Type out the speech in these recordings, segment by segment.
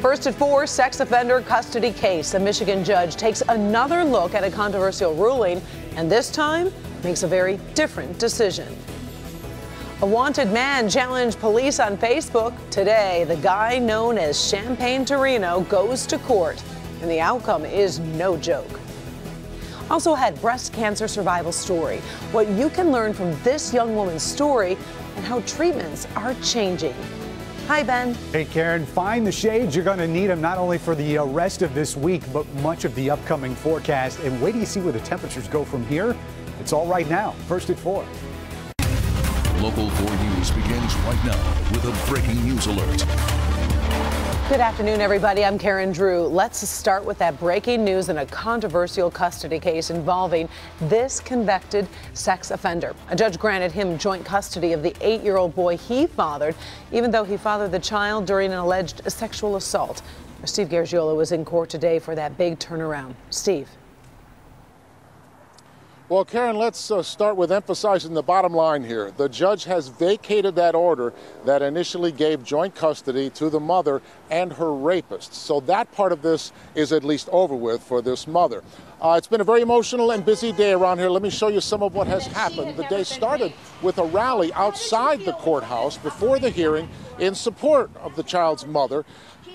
First at 4, sex offender custody case. A Michigan judge takes another look at a controversial ruling, and this time makes a very different decision. A wanted man challenged police on Facebook. Today, the guy known as Champagne Torino goes to court, and the outcome is no joke. Also had breast cancer survival story, what you can learn from this young woman's story and how treatments are changing. Hi, Ben. Hey, Karen. Find the shades. You're going to need them not only for the rest of this week, but much of the upcoming forecast. And wait till you see where the temperatures go from here. It's all right now. First at 4. Local 4 News begins right now with a breaking news alert. Good afternoon, everybody. I'm Karen Drew. Let's start with that breaking news in a controversial custody case involving this convicted sex offender. A judge granted him joint custody of the 8-year-old boy he fathered, even though he fathered the child during an alleged sexual assault. Steve Garagiola was in court today for that big turnaround. Steve. Well, Karen, let's start with emphasizing the bottom line here. The judge has vacated that order that initially gave joint custody to the mother and her rapist. So that part of this is at least over with for this mother. It's been a very emotional and busy day around here. Let me show you some of what has happened. The day started with a rally outside the courthouse before the hearing in support of the child's mother.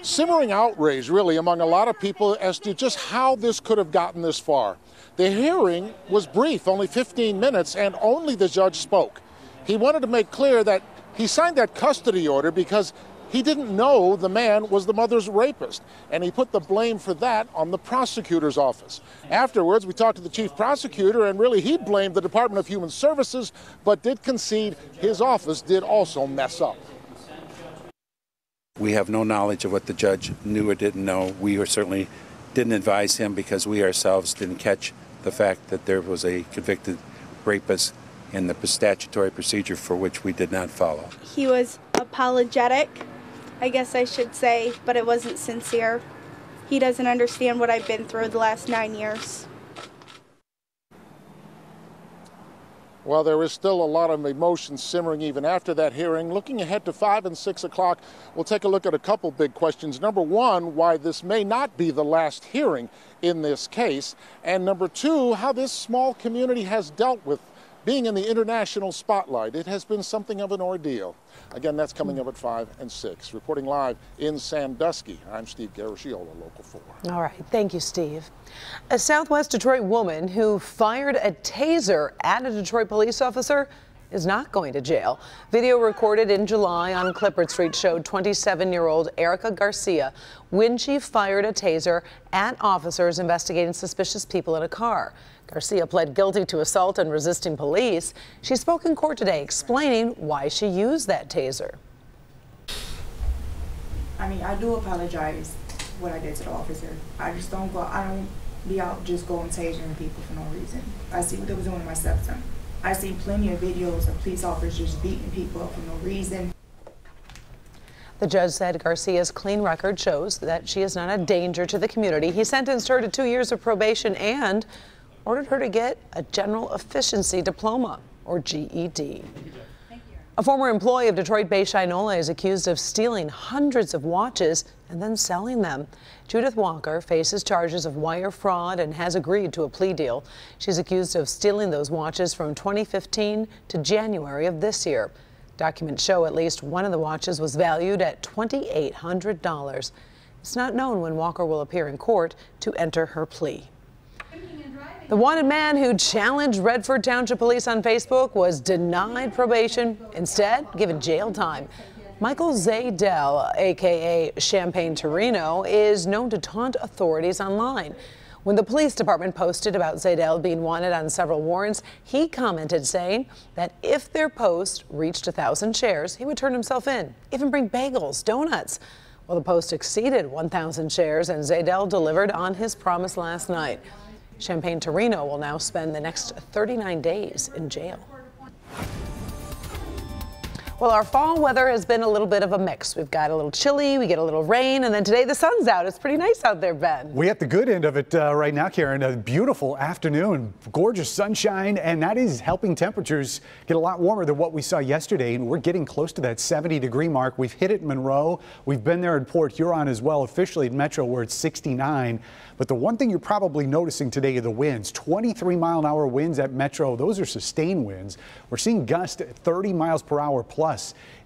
Simmering outrage, really, among a lot of people as to just how this could have gotten this far. The hearing was brief, only 15 minutes, and only the judge spoke. He wanted to make clear that he signed that custody order because he didn't know the man was the mother's rapist, and he put the blame for that on the prosecutor's office. Afterwards, we talked to the chief prosecutor, and really he blamed the Department of Human Services, but did concede his office did also mess up. We have no knowledge of what the judge knew or didn't know. We certainly didn't advise him because we ourselves didn't catch the fact that there was a convicted rapist in the statutory procedure for which we did not follow. He was apologetic, I guess I should say, but it wasn't sincere. He doesn't understand what I've been through the last 9 years. Well, there is still a lot of emotion simmering even after that hearing. Looking ahead to 5 and 6 o'clock, we'll take a look at a couple big questions. Number one, why this may not be the last hearing in this case. And number two, how this small community has dealt with being in the international spotlight. It has been something of an ordeal. Again, that's coming up at 5 and 6. Reporting live in Sandusky, I'm Steve Garagiola, Local 4. All right. Thank you, Steve. A Southwest Detroit woman who fired a taser at a Detroit police officer is not going to jail. Video recorded in July on Clifford Street showed 27-year-old Erica Garcia when she fired a taser at officers investigating suspicious people in a car. Garcia pled guilty to assault and resisting police. She spoke in court today explaining why she used that taser. I mean, I do apologize what I did to the officer. I don't be out just going tasering people for no reason. I see what they was doing to my stepson. I see plenty of videos of police officers just beating people up for no reason. The judge said Garcia's clean record shows that she is not a danger to the community. He sentenced her to 2 years of probation and ordered her to get a general efficiency diploma, or GED. A former employee of Detroit-based Shinola is accused of stealing hundreds of watches and then selling them. Judith Walker faces charges of wire fraud and has agreed to a plea deal. She's accused of stealing those watches from 2015 to January of this year. Documents show at least one of the watches was valued at $2,800. It's not known when Walker will appear in court to enter her plea. The wanted man who challenged Redford Township Police on Facebook was denied probation, instead given jail time. Michael Zaydell, a.k.a. Champagne Torino, is known to taunt authorities online. When the police department posted about Zaydell being wanted on several warrants, he commented saying that if their post reached 1,000 shares, he would turn himself in, even bring bagels, donuts. Well, the post exceeded 1,000 shares, and Zaydell delivered on his promise last night. Champagne Torino will now spend the next 39 days in jail. Well, our fall weather has been a little bit of a mix. We've got a little chilly, we get a little rain, and then today the sun's out. It's pretty nice out there, Ben. We at the good end of it right now, Karen. A beautiful afternoon, gorgeous sunshine, and that is helping temperatures get a lot warmer than what we saw yesterday. And we're getting close to that 70-degree mark. We've hit it in Monroe. We've been there in Port Huron as well, officially at Metro, where it's 69. But the one thing you're probably noticing today are the winds. 23-mile-an-hour winds at Metro. Those are sustained winds. We're seeing gusts at 30 miles per hour plus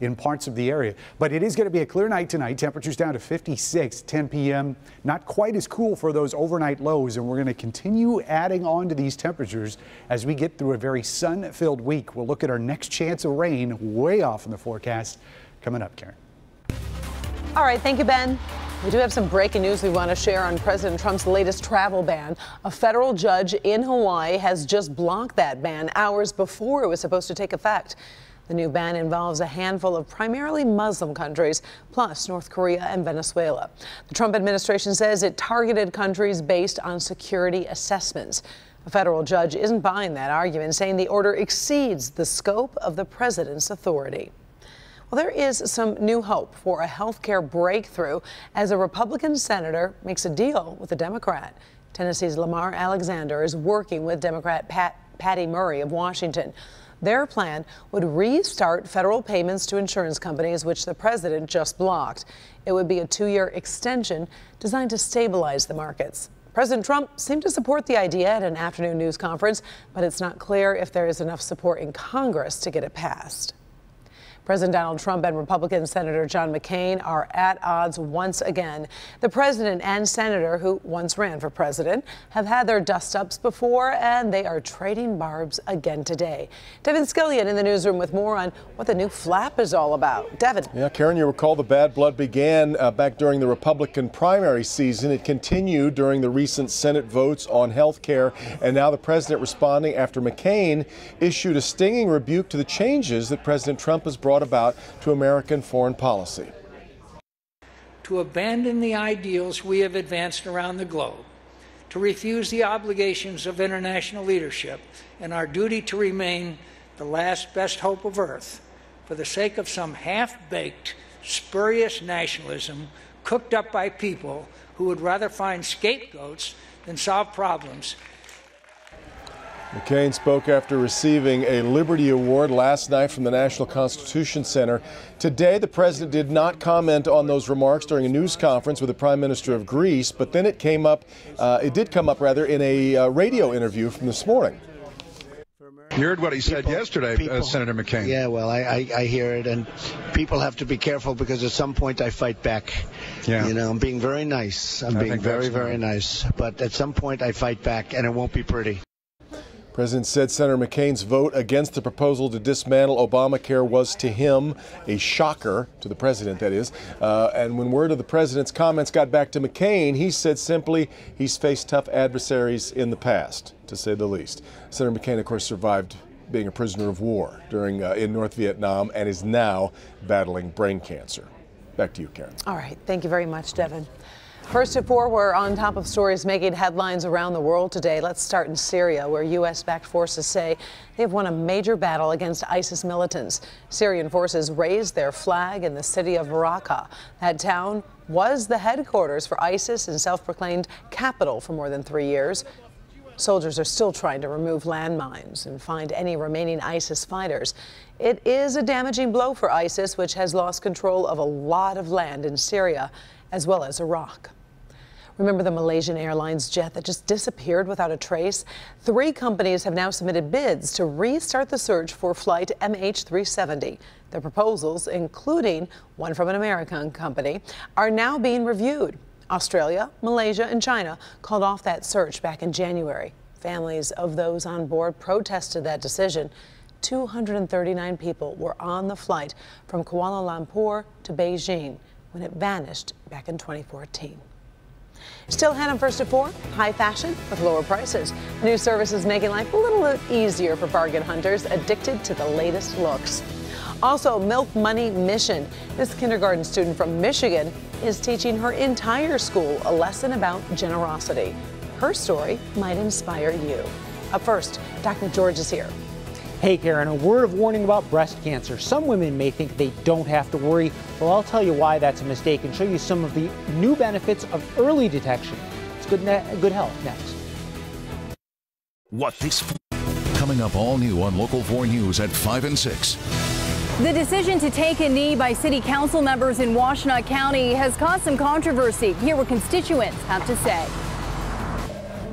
in parts of the area. But it is going to be a clear night tonight. Temperatures down to 56, 10 p.m. Not quite as cool for those overnight lows. And we're going to continue adding on to these temperatures as we get through a very sun-filled week. We'll look at our next chance of rain way off in the forecast coming up, Karen. All right. Thank you, Ben. We do have some breaking news we want to share on President Trump's latest travel ban. A federal judge in Hawaii has just blocked that ban hours before it was supposed to take effect. The new ban involves a handful of primarily Muslim countries, plus North Korea and Venezuela. The Trump administration says it targeted countries based on security assessments. A federal judge isn't buying that argument, saying the order exceeds the scope of the president's authority. Well, there is some new hope for a health care breakthrough as a Republican senator makes a deal with a Democrat. Tennessee's Lamar Alexander is working with Democrat Patty Murray of Washington. Their plan would restart federal payments to insurance companies, which the president just blocked. It would be a 2-year extension designed to stabilize the markets. President Trump seemed to support the idea at an afternoon news conference, but it's not clear if there is enough support in Congress to get it passed. President Donald Trump and Republican Senator John McCain are at odds once again. The president and senator, who once ran for president, have had their dust-ups before, and they are trading barbs again today. Devin Scillian in the newsroom with more on what the new flap is all about. Devin. Yeah, Karen, you recall the bad blood began back during the Republican primary season. It continued during the recent Senate votes on health care, and now the president responding after McCain issued a stinging rebuke to the changes that President Trump has brought about to American foreign policy. To abandon the ideals we have advanced around the globe, to refuse the obligations of international leadership and our duty to remain the last best hope of Earth for the sake of some half-baked, spurious nationalism cooked up by people who would rather find scapegoats than solve problems. McCain spoke after receiving a Liberty Award last night from the National Constitution Center. Today, the president did not comment on those remarks during a news conference with the Prime Minister of Greece, but then it did come up in a radio interview from this morning. You heard what he said yesterday, Senator McCain. Yeah, well, I hear it, and people have to be careful because at some point I fight back. Yeah. You know, I'm being very nice. I'm being very, very nice. But at some point I fight back, and it won't be pretty. The president said Senator McCain's vote against the proposal to dismantle Obamacare was to him a shocker, to the president, that is. And when word of the president's comments got back to McCain, he said simply he's faced tough adversaries in the past, to say the least. Senator McCain, of course, survived being a prisoner of war in North Vietnam and is now battling brain cancer. Back to you, Karen. All right. Thank you very much, Devin. First at 4, we're on top of stories making headlines around the world today. Let's start in Syria, where U.S.-backed forces say they have won a major battle against ISIS militants. Syrian forces raised their flag in the city of Raqqa. That town was the headquarters for ISIS and self-proclaimed capital for more than 3 years. Soldiers are still trying to remove landmines and find any remaining ISIS fighters. It is a damaging blow for ISIS, which has lost control of a lot of land in Syria, as well as Iraq. Remember the Malaysian Airlines jet that just disappeared without a trace? 3 companies have now submitted bids to restart the search for flight MH370. The proposals, including one from an American company, are now being reviewed. Australia, Malaysia, and China called off that search back in January. Families of those on board protested that decision. 239 people were on the flight from Kuala Lumpur to Beijing when it vanished back in 2014. Still ahead on First at 4, high fashion with lower prices. A new service is making life a little bit easier for bargain hunters addicted to the latest looks. Also, Milk Money Mission. This kindergarten student from Michigan is teaching her entire school a lesson about generosity. Her story might inspire you. Up first, Dr. George is here. Hey Karen, a word of warning about breast cancer. Some women may think they don't have to worry. Well, I'll tell you why that's a mistake and show you some of the new benefits of early detection. It's good health next. What this coming up all new on Local 4 News at 5 and 6. The decision to take a knee by city council members in Washtenaw County has caused some controversy. Hear what constituents have to say.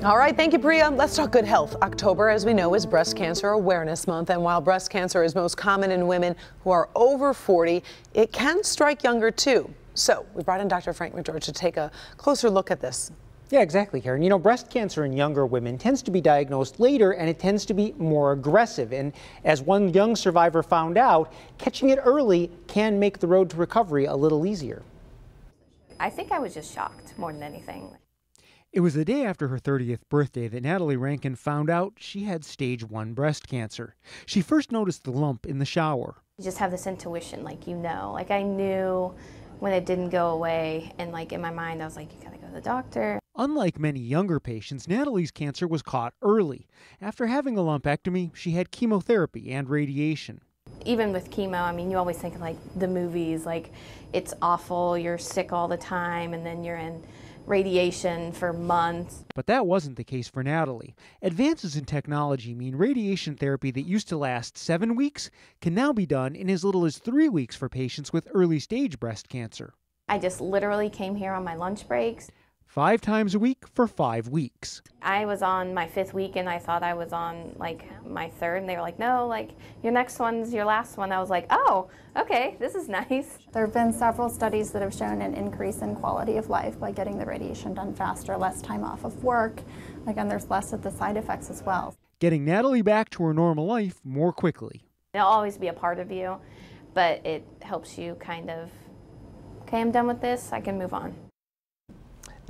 All right, thank you, Priya. Let's talk good health. October, as we know, is Breast Cancer Awareness Month, and while breast cancer is most common in women who are over 40, it can strike younger too. So we brought in Dr. Frank McGeorge to take a closer look at this. Yeah, exactly, Karen. You know, breast cancer in younger women tends to be diagnosed later, and it tends to be more aggressive. And as one young survivor found out, catching it early can make the road to recovery a little easier. I think I was just shocked more than anything. It was the day after her 30th birthday that Natalie Rankin found out she had stage 1 breast cancer. She first noticed the lump in the shower. You just have this intuition, like like I knew when it didn't go away, and like in my mind I was like, you gotta go to the doctor. Unlike many younger patients, Natalie's cancer was caught early. After having a lumpectomy, she had chemotherapy and radiation. Even with chemo, I mean, you always think of like the movies, like it's awful, you're sick all the time, and then you're in radiation for months. But that wasn't the case for Natalie. Advances in technology mean radiation therapy that used to last 7 weeks can now be done in as little as 3 weeks for patients with early stage breast cancer. I just literally came here on my lunch breaks. 5 times a week for 5 weeks. I was on my 5th week and I thought I was on like my 3rd, and they were like, no, like your next one's your last one. I was like, oh, okay, this is nice. There have been several studies that have shown an increase in quality of life by getting the radiation done faster, less time off of work. Again, there's less of the side effects as well. Getting Natalie back to her normal life more quickly. It'll always be a part of you, but it helps you kind of, okay, I'm done with this, I can move on.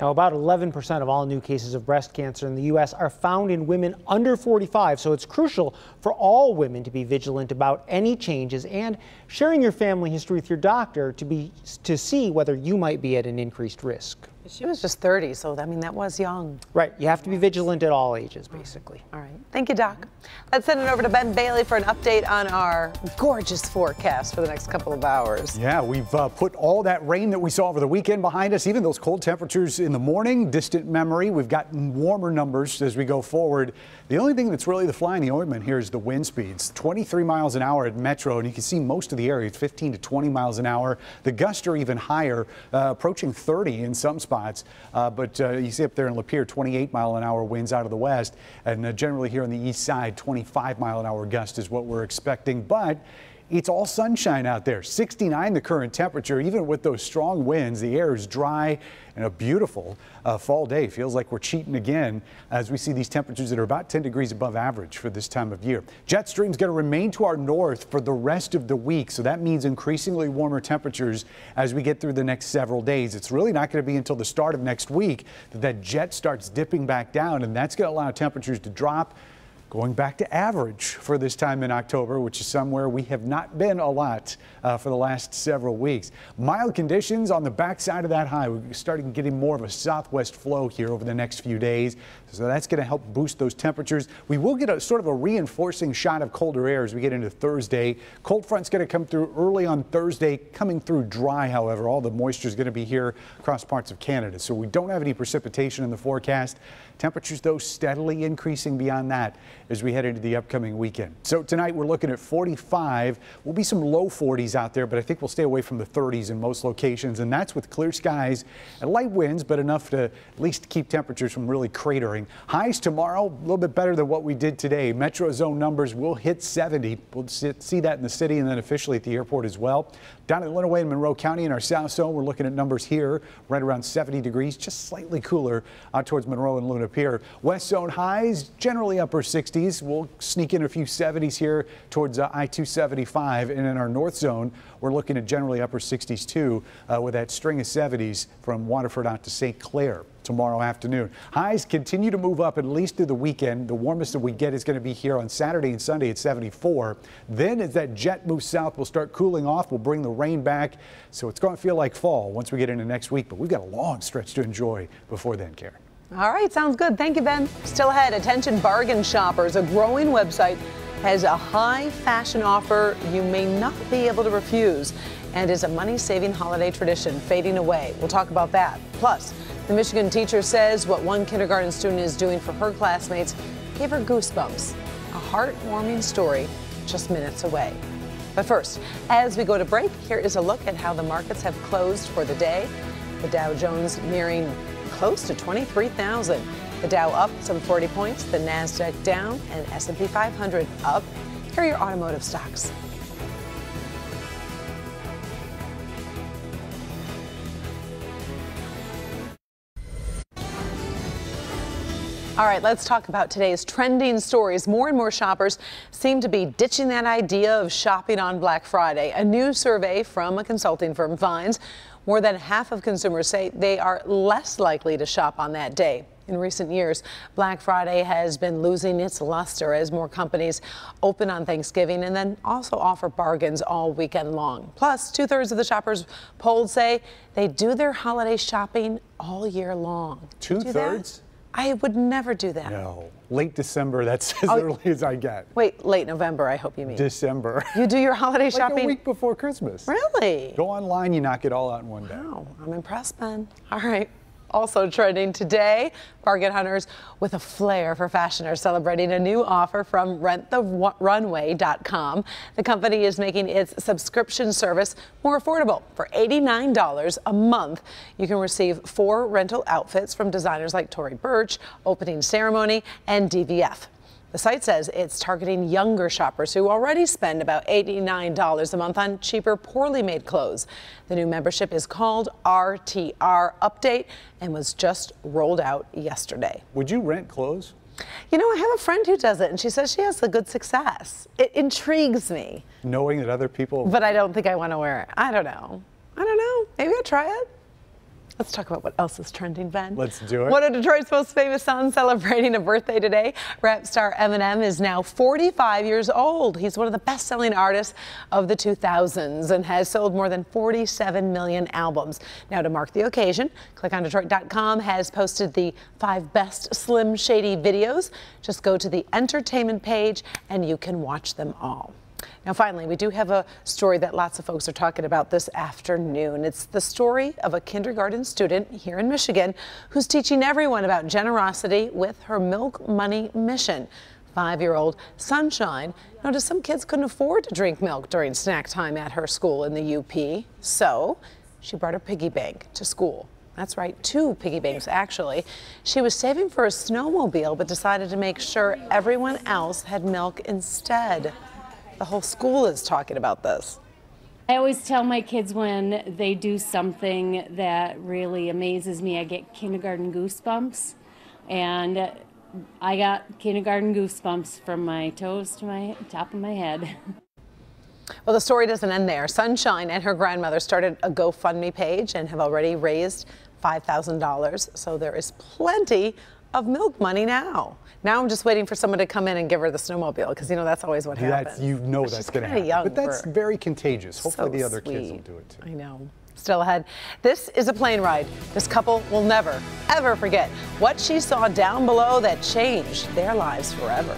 Now, about 11% of all new cases of breast cancer in the U.S. are found in women under 45, so it's crucial for all women to be vigilant about any changes and sharing your family history with your doctor to see whether you might be at an increased risk. She was just 30, so I mean, that was young. Right, you have to be vigilant at all ages, basically. All right, thank you, Doc. Let's send it over to Ben Bailey for an update on our gorgeous forecast for the next couple of hours. Yeah, we've put all that rain that we saw over the weekend behind us, even those cold temperatures in the morning, distant memory. We've gotten warmer numbers as we go forward. The only thing that's really the fly in the ointment here is the wind speeds. 23 miles an hour at Metro, and you can see most of the area, it's 15 to 20 miles an hour. The gusts are even higher, approaching 30 in some spots. But you see up there in Lapeer, 28 mile an hour winds out of the west, and generally here on the east side, 25 mile an hour gust is what we're expecting. But it's all sunshine out there. 69 the current temperature. Even with those strong winds, the air is dry and a beautiful fall day. Feels like we're cheating again as we see these temperatures that are about 10 degrees above average for this time of year. Jet stream's going to remain to our north for the rest of the week, so that means increasingly warmer temperatures as we get through the next several days. It's really not going to be until the start of next week that jet starts dipping back down, and that's going to allow temperatures to drop, going back to average for this time in October, which is somewhere we have not been a lot for the last several weeks. Mild conditions on the backside of that high. We're starting getting more of a southwest flow here over the next few days, so that's going to help boost those temperatures. We will get a sort of a reinforcing shot of colder air as we get into Thursday. Cold front's going to come through early on Thursday, coming through dry, however. All the moisture is going to be here across parts of Canada, so we don't have any precipitation in the forecast. Temperatures, though, steadily increasing beyond that as we head into the upcoming weekend. So tonight we're looking at 45. Will be some low 40s out there, but I think we'll stay away from the 30s in most locations, and that's with clear skies and light winds, but enough to at least keep temperatures from really cratering. Highs tomorrow, a little bit better than what we did today. Metro zone numbers will hit 70. We'll see that in the city and then officially at the airport as well. Down in Lenawee and Monroe County in our south zone, we're looking at numbers here right around 70 degrees, just slightly cooler out towards Monroe and Luna Pier. West zone highs, generally upper 60s. We'll sneak in a few 70s here towards I-275. And in our north zone, we're looking at generally upper 60s too, with that string of 70s from Waterford out to St. Clair tomorrow afternoon. Highs continue to move up at least through the weekend. The warmest that we get is going to be here on Saturday and Sunday at 74. Then as that jet moves south, we'll start cooling off. We'll bring the rain back. So it's going to feel like fall once we get into next week. But we've got a long stretch to enjoy before then, Karen. All right, sounds good. Thank you, Ben. Still ahead, attention bargain shoppers. A growing website has a high fashion offer you may not be able to refuse and is a money-saving holiday tradition fading away. We'll talk about that. Plus, the Michigan teacher says what one kindergarten student is doing for her classmates gave her goosebumps. A heartwarming story just minutes away. But first, as we go to break, here is a look at how the markets have closed for the day. The Dow Jones nearing close to 23,000. The Dow up some 40 points, the Nasdaq down, and S&P 500 up. Here are your automotive stocks. All right, let's talk about today's trending stories. More and more shoppers seem to be ditching that idea of shopping on Black Friday. A new survey from a consulting firm finds more than half of consumers say they are less likely to shop on that day. In recent years, Black Friday has been losing its luster as more companies open on Thanksgiving and then also offer bargains all weekend long. Plus, 2/3 of the shoppers polled say they do their holiday shopping all year long. 2/3? I would never do that. No. Late December, that's as early as I get. Wait, late November, I hope you mean. December. You do your holiday shopping? Like a week before Christmas. Really? Go online, you knock it all out in one day. Wow, I'm impressed, Ben. All right. Also trending today, bargain hunters with a flair for fashion are celebrating a new offer from renttherunway.com. The company is making its subscription service more affordable. For $89 a month, you can receive 4 rental outfits from designers like Tory Burch, Opening Ceremony, and DVF. The site says it's targeting younger shoppers who already spend about $89 a month on cheaper, poorly made clothes. The new membership is called RTR Update and was just rolled out yesterday. Would you rent clothes? You know, I have a friend who does it, and she says she has a good success. It intrigues me. Knowing that other people... But I don't think I want to wear it. I don't know. Maybe I'll try it. Let's talk about what else is trending, Ben. Let's do it. One of Detroit's most famous sons celebrating a birthday today. Rap star Eminem is now 45 years old. He's one of the best-selling artists of the 2000s and has sold more than 47 million albums. Now, to mark the occasion, ClickOnDetroit.com has posted the 5 best Slim Shady videos. Just go to the entertainment page and you can watch them all. Now, finally, we do have a story that lots of folks are talking about this afternoon. It's the story of a kindergarten student here in Michigan who's teaching everyone about generosity with her Milk Money mission. 5-year-old Sunshine noticed some kids couldn't afford to drink milk during snack time at her school in the UP. So she brought her piggy bank to school. That's right, 2 piggy banks, actually. She was saving for a snowmobile, but decided to make sure everyone else had milk instead. The whole school is talking about this. I always tell my kids when they do something that really amazes me, I get kindergarten goosebumps. And I got kindergarten goosebumps from my toes to my top of my head. Well, the story doesn't end there. Sunshine and her grandmother started a GoFundMe page and have already raised $5,000. So there is plenty of milk money now. Now I'm just waiting for someone to come in and give her the snowmobile, because you know that's always what happens. You know that's going to happen. Young, but that's very contagious. Hopefully the other kids will do it too. I know. Still ahead. This is a plane ride. This couple will never, ever forget what she saw down below that changed their lives forever.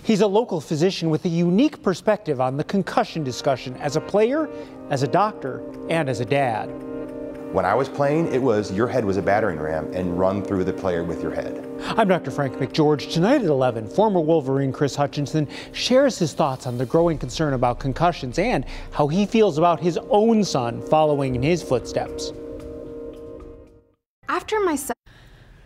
He's a local physician with a unique perspective on the concussion discussion as a player, as a doctor, and as a dad. When I was playing, it was your head was a battering ram and run through the player with your head. I'm Dr. Frank McGeorge. Tonight at 11, former Wolverine Chris Hutchinson shares his thoughts on the growing concern about concussions and how he feels about his own son following in his footsteps. After my son.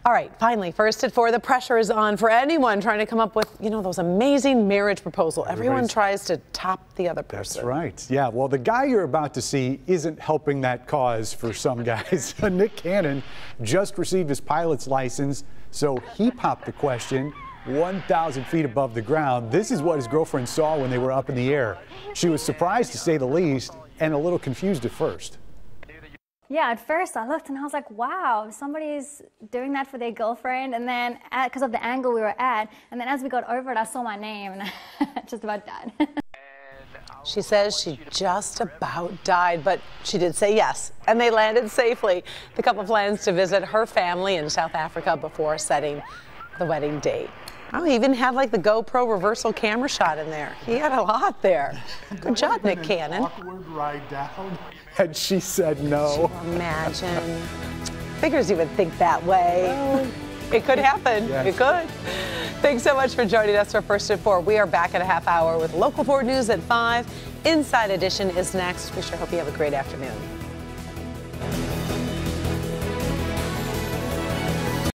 All right, finally, first at 4, the pressure is on for anyone trying to come up with, those amazing marriage proposals. Everyone tries to top the other person. That's right. Yeah, well, the guy you're about to see isn't helping that cause for some guys. Nick Cannon just received his pilot's license, so he popped the question 1,000 feet above the ground. This is what his girlfriend saw when they were up in the air. She was surprised, to say the least, and a little confused at first. Yeah, at first I looked and I was like, wow, somebody's doing that for their girlfriend. And then, because of the angle we were at, and then as we got over it, I saw my name and I just about died. She says she just about died, but she did say yes, and they landed safely. The couple plans to visit her family in South Africa before setting the wedding date. Oh, he even had like the GoPro reversal camera shot in there. He had a lot there. Good job, Nick Cannon. Awkward ride down. And she said no. Imagine. Figures he would think that way. Well, it could happen. Yes. It could. Thanks so much for joining us for First at 4. We are back in a half hour with Local 4 News at 5. Inside Edition is next. We sure hope you have a great afternoon.